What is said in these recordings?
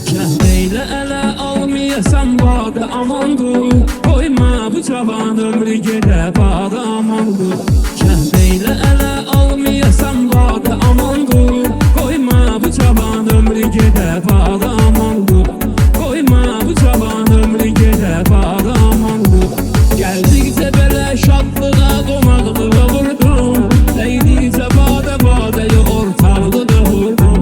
Kəhveylə ələ almayasan badə amandır, qoyma bu cavan ömrü gedə badə amandır. Kəhveylə ələ almayasan badə amandır, qoyma bu cavan ömrü gedə badə amandır. Qoyma bu cavan ömrü gedə badə amandır. Gəldikcə belə şadlığa qonaqlığa vurdum, dəydikcə badə badəyə ortaqlığı vurdum.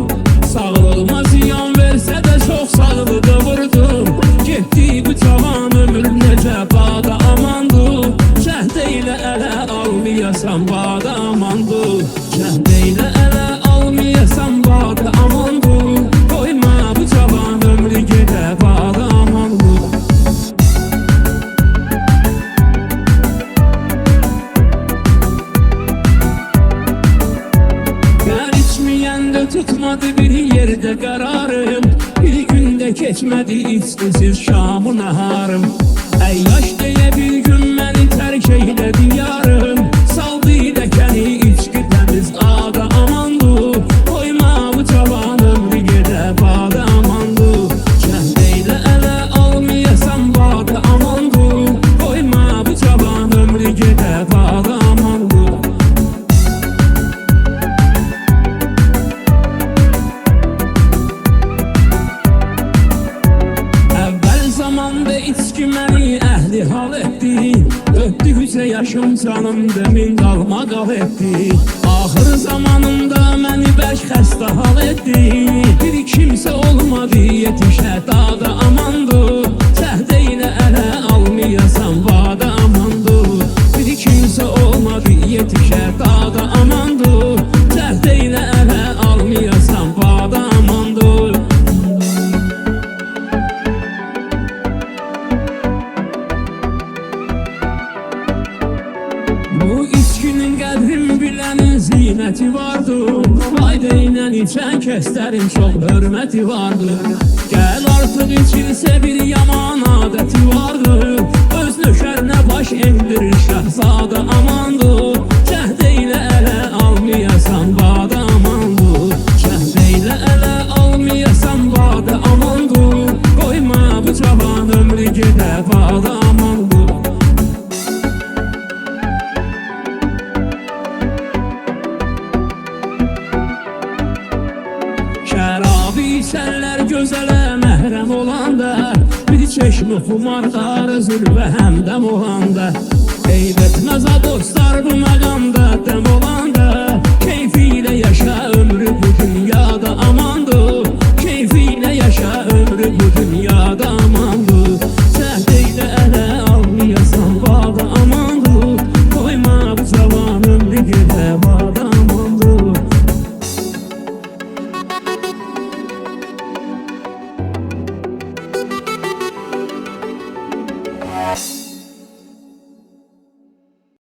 Sağlığıma ziyan versə də çox sağlığı vurdum. Getdi bu cavan ömür necə badə amandır. Cəhd eylə ələ almayasan badə amandır. Cəhd eylə ələ almayasan badə amandır. Qoyma bu cavan ömrü gedə badə amandır. Mən içməyəndə tutmadı bir yerdə qərarım. Bir gündə keçmədi içdisiz şamı naharım. Əyyaş deyə bir gün məni tərk eylə diyarım. Saldı dəkəni içki təmiz adə amandır. Qoyma bu cavan ömrü gedə badə amandır. Cəhd eylə ələ almayasan badə amandır. Qoyma bu cavan ömrü gedə badə amandır. Zamanda içki məni əhli hal etdi. Öpdükcə yaşım canım demin qalma qal etdi. Axır zamanımda məni bərk xəstə hal etdi. Bir kimsə olmadı yetişə dada amandır. Cəhd eylə ələ almayasan badə amandır. Bir kimsə olmadı yetişə dada amandır. Cəhd eylə ələ almayasan badə amandır. Bu içkinin qədrin bilənin zinəti vardır. Valideynlə içən kəslərin çox hörməti vardır. Gəl artıq içilsə bir yaman adəti vardır. Öz nökərinə baş endirir şəhzadə amandır. Cəhd eylə ələ almayasan badə amandır. Cəhd eylə ələ almayasan badə amandır. Qoyma bu cavan ömrü gedə badə amandır. Şərabı içərlər gözələ məhrəm olanda. Bir çeşmi xumarlar zülvə həmdəm olanda. Eyb etməz dostlar bu məqamda dem